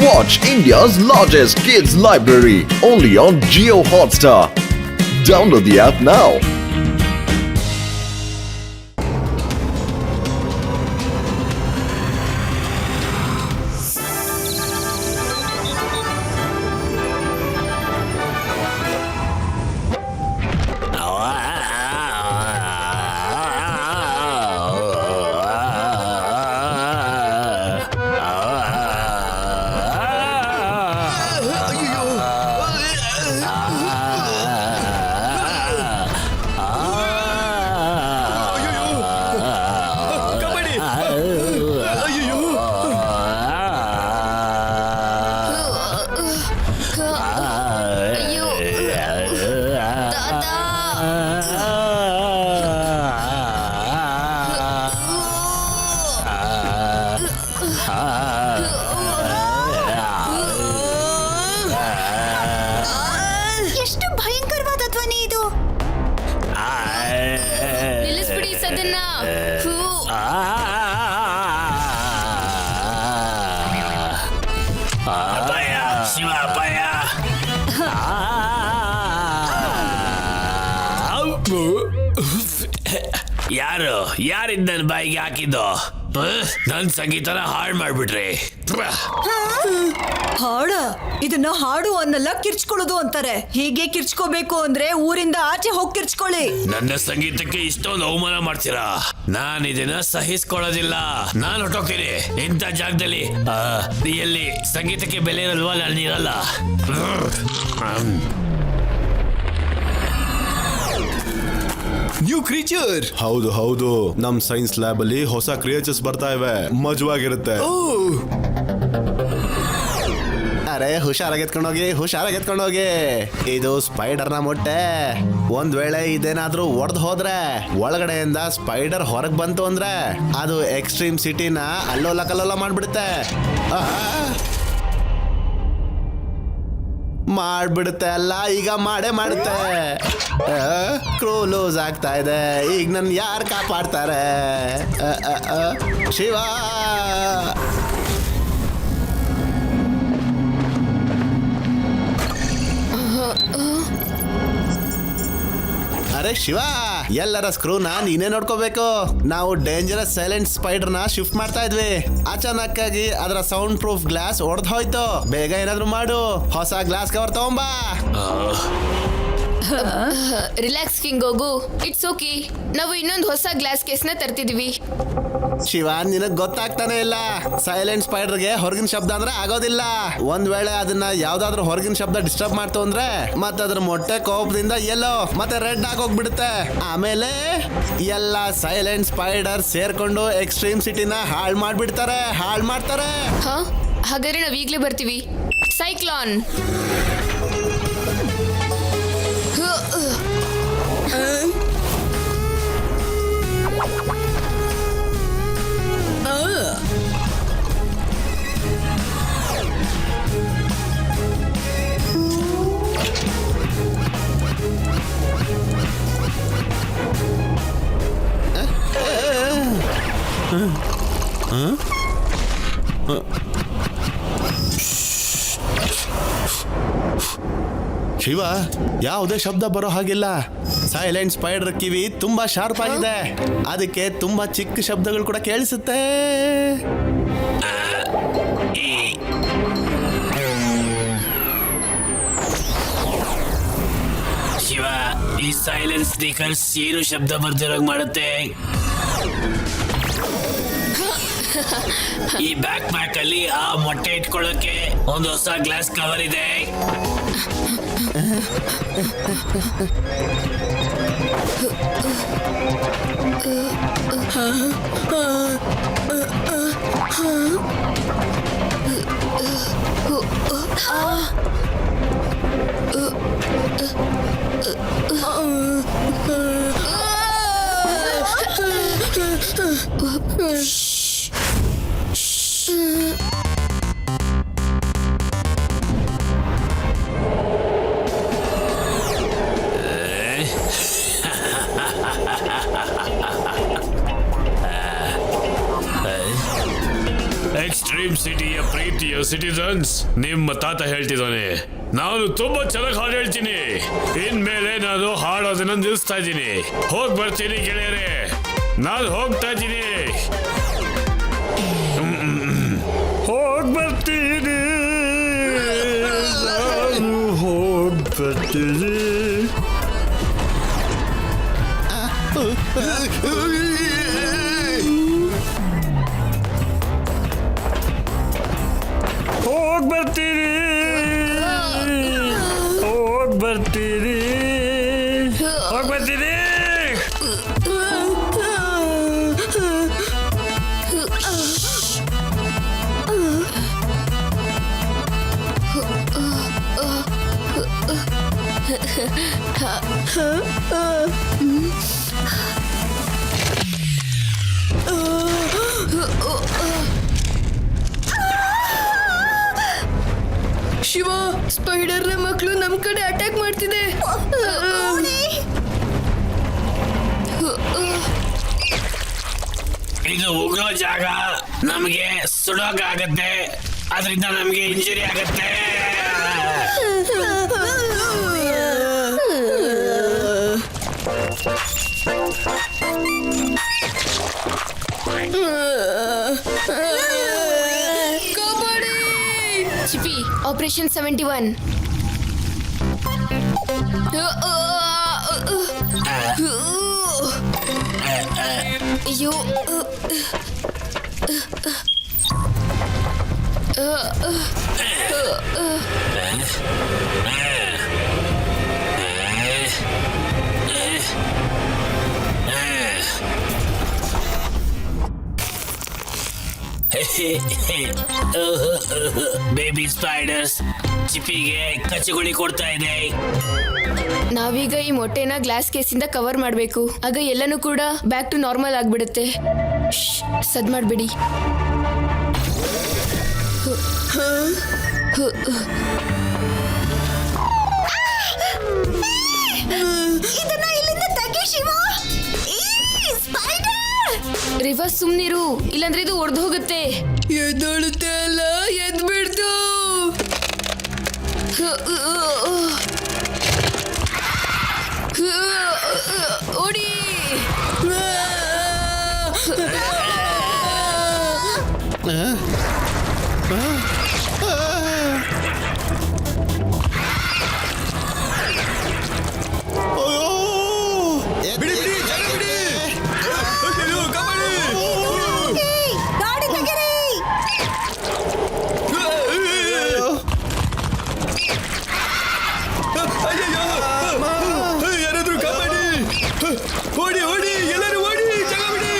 Watch India's largest kids library only on Jio Hotstar. Download the app now. ಎಷ್ಟು ಭಯಂಕರವಾದ ಧ್ವನಿ ಇದು. ನಿಲ್ಲಿಸ್ಬಿಡಿ ಸದನ್ನ. ಅಪಾಯ ಶಿವ ಅಪಾಯ. ಯಾರಿದ್ ನನ್ ಬಾಯಿಗೆ ಹಾಕಿದ್ದು? ನನ್ ಸಂಗೀತನ ಹಾಳು ಮಾಡ್ಬಿಟ್ರಿ. ಹಾಡ ಇದನ್ನ ಹಾಡು ಅನ್ನಲ್ಲ ಕಿರ್ಚ್ಕೊಳ್ಳೋದು ಅಂತಾರೆ. ಹೀಗೆ ಕಿರ್ಚ್ಕೋಬೇಕು ಅಂದ್ರೆ ಊರಿಂದ ಆಚೆ ಹೋಗಿ ಕಿರ್ಚ್ಕೊಳ್ಳಿ. ನನ್ನ ಸಂಗೀತಕ್ಕೆ ಇಷ್ಟೊಂದು ಅವಮಾನ ಮಾಡ್ತೀರಾ? ನಾನು ಇದನ್ನ ಸಹಿಸ್ಕೊಳ್ಳೋದಿಲ್ಲ. ನಾನು ಹೊಟ್ಟೋಗ್ತೀನಿ. ಇಂಥ ಜಾಗದಲ್ಲಿ ಎಲ್ಲಿ ಸಂಗೀತಕ್ಕೆ ಬೆಲೆ ಇರಲ್ವಾ? ನಾನು ಇರಲ್ಲ. New creature. ಹೌದು ಹೌದು, ನಮ್ ಸೈನ್ಸ್ ಲ್ಯಾಬ್ ಅಲ್ಲಿ ಹೊಸ ಕ್ರಿಯೇಚರ್ಸ್ ಬರ್ತಾ ಇವೆ. ಮಜವಾಗಿರುತ್ತೆ. ಅರೆ ಹುಷಾರಾಗಿ ಎತ್ಕೊಂಡೋಗಿ. ಇದು ಸ್ಪೈಡರ್ ನ ಮೊಟ್ಟೆ. ಒಂದ್ ವೇಳೆ ಇದೇನಾದ್ರೂ ಒಡೆದು ಹೋದ್ರೆ, ಒಳಗಡೆಯಿಂದ ಸ್ಪೈಡರ್ ಹೊರಗ್ ಬಂತು ಅಂದ್ರೆ ಅದು ಎಕ್ಸ್ಟ್ರೀಮ್ ಸಿಟಿನ ಅಲ್ಲೋಲ ಕಲ್ಲೋಲ ಮಾಡ್ಬಿಡುತ್ತೆ. ಮಾಡ್ಬಿಡುತ್ತೆ ಅಲ್ಲ, ಈಗ ಮಾಡುತ್ತೆ. ಕ್ರೂ ಲೂಸ್ ಆಗ್ತಾ ಇದೆ. ಈಗ ನನ್ ಯಾರು ಕಾಪಾಡ್ತಾರೆ? ಶಿವ, ಅರೆ ಶಿವ, ಎಲ್ಲರ ಸ್ಕ್ರೂನ ನೀನೇ ನೋಡ್ಕೋಬೇಕು. ನಾವು ಡೇಂಜರಸ್ ಸೈಲೆಂಟ್ ಸ್ಪೈಡರ್ ನ ಶಿಫ್ಟ್ ಮಾಡ್ತಾ ಇದ್ವಿ. ಅಚಾನಕ್ ಆಗಿ ಅದರ ಸೌಂಡ್ ಪ್ರೂಫ್ ಗ್ಲಾಸ್ ಒಡೆದು ಹೋಯ್ತು. ಬೇಗ ಏನಾದ್ರು ಮಾಡು. ಹೊಸ ಗ್ಲಾಸ್ ಕವರ್ ತಗೊಂಬಾ. ರಿಲ್ಯಾಕ್ಸ್ ಕಿಂಗ್ ಹೋಗು. It's okay. ನಾವು ಇನ್ನೊಂದು ಹೊಸ ಗ್ಲಾಸ್ ಕೇಸ್ನ ತರ್ತಿದೀವಿ. ಶಿವ, ನಿನಗ್ ಗೊತ್ತಾಗ್ತಾನೆ ಇಲ್ಲ. ಸೈಲೆಂಟ್ ಸ್ಪೈಡರ್ಗೆ ಹೊರಗಿನ ಶಬ್ದ ಅಂದ್ರೆ ಆಗೋದಿಲ್ಲ. ಒಂದ್ ವೇಳೆ ಅದನ್ನ ಯಾವ್ದಾದ್ರು ಹೊರಗಿನ ಶಬ್ದ ಡಿಸ್ಟರ್ಬ್ ಮಾಡ್ತು ಅಂದ್ರೆ ಮತ್ತೆ ಅದ್ರ ಮೊಟ್ಟೆ ಕೋಪದಿಂದ ಎಲ್ಲೋ ಮತ್ತೆ ರೆಡ್ ಆಗೋಗ್ಬಿಡುತ್ತೆ. ಆಮೇಲೆ ಎಲ್ಲ ಸೈಲೆಂಟ್ ಸ್ಪೈಡರ್ ಸೇರ್ಕೊಂಡು ಎಕ್ಸ್ಟ್ರೀಮ್ ಸಿಟಿನ ಹಾಳು ಮಾಡ್ತಾರೆ. ಹಾಗಾದ್ರೆ ನಾವ್ ಈಗ್ಲೇ ಬರ್ತೀವಿ. ಸೈಕ್ಲಾನ್. ಶಿವ, ಯಾವುದೇ ಶಬ್ದ ಬರೋ ಹಾಗಿಲ್ಲ. ಸೈಲೆಂಟ್ ಸ್ಪೈಡರ್ ಕಿವಿ ತುಂಬಾ ಶಾರ್ಪ್ ಆಗಿದೆ. ಅದಕ್ಕೆ ತುಂಬಾ ಚಿಕ್ಕ ಶಬ್ದಗಳು ಕೂಡ ಕೇಳಿಸುತ್ತೆ. ಶಿವ, ಈ ಸೈಲೆನ್ಸ್ ಸ್ಪೀಕರ್ಸ್ ಏನು ಶಬ್ದ ಬರ್ದಿರೋಗ್ ಮಾಡುತ್ತೆ? ಈ ಬ್ಯಾಕ್ ಪ್ಯಾಕ್ ಅಲ್ಲಿ ಆ ಮೊಟ್ಟೆ ಇಟ್ಕೊಳ್ಳೋಕೆ ಒಂದು ಹೊಸ ಗ್ಲಾಸ್ ಕವರ್ ಇದೆ. ಎಕ್ಸ್ಟ್ರೀಮ್ ಸಿಟಿ ಪ್ರೀತಿಯ ಸಿಟಿಸನ್ಸ್, ನಿಮ್ಮ ತಾತ ಹೇಳ್ತಿದ್ದಾನೆ ನಾನು ತುಂಬಾ ಚೆನ್ನಾಗಿ ಹಾಡು ಹೇಳ್ತೀನಿ. ಇನ್ಮೇಲೆ ನಾನು ಹಾಡೋದನ್ನ ನಿಲ್ಲಿಸ್ತಾ ಇದ್ದೀನಿ. ಹೋಗ್ ಬರ್ತೀನಿ ಗೆಳೆಯರೇ, ನಾನು ಹೋಗ್ತಾ ಇದ್ದೀನಿ. ಹೋಗ್ ಬರ್ತೀನಿ, ನಾನು ಹೋಗ್ ಬರ್ತೀನಿ. ಹೋಗ್ ಬರ್ತೀನಿ, ಹೋಗ್ ಬರ್ತೀನಿ, ಹೋಗ್ ಬರ್ತೀನಿ. ಶಿವ, ಸ್ಪೈಡರ್ನ ಮಕ್ಕಳು ನಮ್ ಕಡೆ ಅಟ್ಯಾಕ್ ಮಾಡ್ತಿದೆ. ಇದು ಉಗ್ರೋ ಜಾಗ, ನಮಗೆ ಸುಡೋಕಾಗತ್ತೆ, ಅದರಿಂದ ನಮಗೆ ಇಂಜುರಿ ಆಗತ್ತೆ. ಚಿಪಿ, ಆಪರೇಷನ್ 71. ಅಯ್ಯೋ, ಬೇಬಿ ಸ್ಪೈಡರ್ಸ್ ಚಿಪಿಗೆ ಕಚ್ಚುಗುಳಿ ಕೊಡ್ತಾ ಇದೆ. ನಾವೀಗ ಈ ಮೊಟ್ಟೆನ ಗ್ಲಾಸ್ ಕೇಸಿಂದ ಕವರ್ ಮಾಡಬೇಕು. ಆಗ ಎಲ್ಲನೂ ಕೂಡ ಬ್ಯಾಕ್ ಟು ನಾರ್ಮಲ್ ಆಗ್ಬಿಡುತ್ತೆ. ಸದ್ ಮಾಡಬೇಡಿ. ಇದನ್ನ ಇಲ್ಲಿಂದ ತೆಗಿ ಶಿವ. ರಿವರ್ಸ್ ಸುಮ್ನಿರು, ಇಲ್ಲಾಂದ್ರೆ ಇದು ಒಡೆದು ಹೋಗುತ್ತೆ. ಎದ್ದೊಳುತ್ತೆ ಅಲ್ಲ, ಎದ್ ಬಿಡ್ತು. ಓಡಿ. ಗಾಡಿ ತೆಗಿರಿ. ಯಾರಾದ್ರೂ ಕಾಪಾಡಿ, ಓಡಿ ಓಡಿ, ಎಲ್ಲರೂ ಓಡಿ, ಜಾಗ ಬಿಡಿ.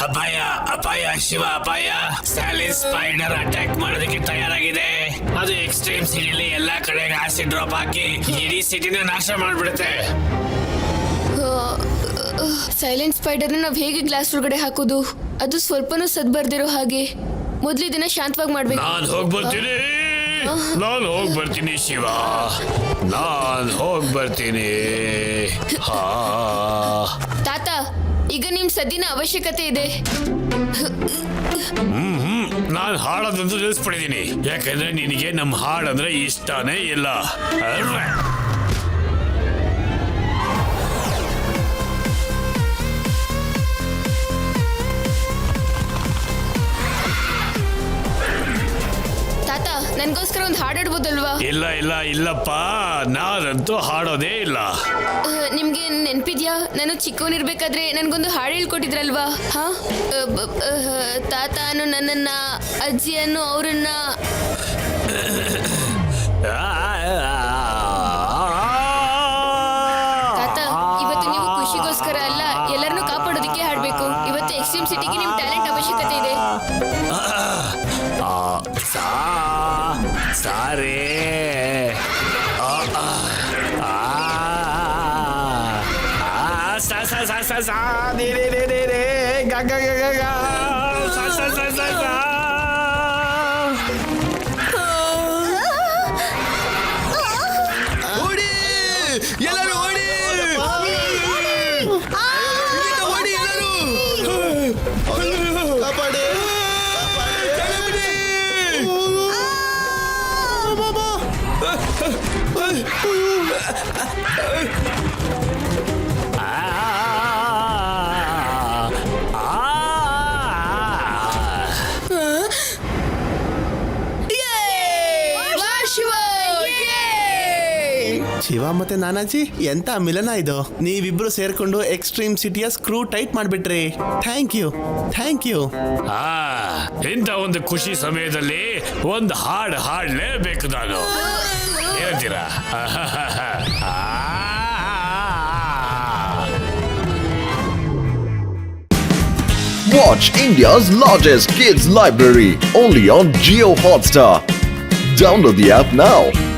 ಅಪಾಯ, ಅಪಾಯ, ಶಿವ ಅಪಾಯ. ಸ್ಯಾಲಿನ್ ಸ್ಪೈಡರ್ ಅಟ್ಯಾಕ್ ಮಾಡೋದಕ್ಕೆ ತಯಾರಾಗಿದೆ. ಅದು ಎಕ್ಸ್ಟ್ರೀಮ್ ಸಿಟಿಲಿ ಎಲ್ಲಾ ಕಡೆಗೆ ಆಸಿಡ್ ಡ್ರಾಪ್ ಹಾಕಿ ಇಡೀ ಸಿಟಿನ ನಾಶ ಮಾಡ್ಬಿಡುತ್ತೆ. ಸೈಲೆಂಟ್ ಸ್ಪೈಡರ್ನ ನಾವ್ ಹೇಗೆ ಗ್ಲಾಸ್ ಒಳಗಡೆ ಹಾಕೋದು? ಅದು ಸ್ವಲ್ಪನೂ ಸದ್ ಬರ್ದಿರೋ ಹಾಗೆ. ಮೊದ್ಲು ಇದನ್ನ ಶಾಂತವಾಗಿ ಮಾಡ್ಬೇಕು. ನಾನು ಹೋಗ್ ಬರ್ತೀನಿ, ನಾನು ಹೋಗ್ ಬರ್ತೀನಿ ಶಿವ, ನಾನು ಹೋಗ್ ಬರ್ತೀನಿ. ಹಾ ತಾತ, ಈಗ ನಿಮ್ ಸದ್ದಿನ ಅವಶ್ಯಕತೆ ಇದೆ. ನಾನು ಹಾಡೋದಂತೂ ನಿಲ್ಲಿಸ್ಬಿಟ್ಟಿದ್ದೀನಿ, ಯಾಕಂದ್ರೆ ನಿನಗೆ ನಮ್ಮ ಹಾಡಂದ್ರೆ ಇಷ್ಟನೇ ಇಲ್ಲ. ತಾತ, ನನ್ಗೋಸ್ಕರ ಒಂದು ಹಾಡಾಡ್ಬೋದಲ್ವಾ? ಇಲ್ಲ ಇಲ್ಲ ಇಲ್ಲಪ್ಪ, ನಾನಂತೂ ಹಾಡೋದೇ ಇಲ್ಲ. ನಿಮ್ಗೆ ನೆನ್ಪಿದ್ಯಾ, ನಾನು ಚಿಕ್ಕವನಿರ್ಬೇಕಾದ್ರೆ ನನ್ಗೊಂದು ಹಾಡು ಹೇಳ್ಕೊಟ್ಟಿದ್ರಲ್ವಾ? ಹಾ, ತಾತನು ನನ್ನನ್ನ, ಅಜ್ಜಿಯನ್ನು ಅವ್ರನ್ನ. ತಾತ, ಇವತ್ತು ನೀವು ಖುಷಿಗೋಸ್ಕರ ಅಲ್ಲ, ಎಲ್ಲರನ್ನೂ ಕಾಪಾಡೋದಕ್ಕೆ ಹಾಡ್ಬೇಕು. ಇವತ್ತು ಎಕ್ಸ್ಟ್ರೀಮ್ ಸಿಟಿಗೆ ನಿಮ್ ಟ್ಯಾಲೆಂಟ್ ಅವಶ್ಯಕತೆ ಇದೆ. ಸಾರೇ ಶಿವ ಮತ್ತೆ ನಾನಾಜಿ ಎಂತ ಮಿಲನ ಇದು. ನೀವಿಬ್ರು ಸೇರ್ಕೊಂಡು ಎಕ್ಸ್ಟ್ರೀಮ್ ಸಿಟಿಯ ಸ್ಕ್ರೂ ಟೈಟ್ ಮಾಡ್ಬಿಟ್ರಿ. Thank you. ಇಂಥ ಒಂದು ಖುಷಿ ಸಮಯದಲ್ಲಿ ಒಂದು ಹಾಡ್ಲೇಬೇಕು ನಾನು. ಹೇಳ್ತೀರಾ? Watch India's largest kids library only on Jio Hotstar. Download the app now.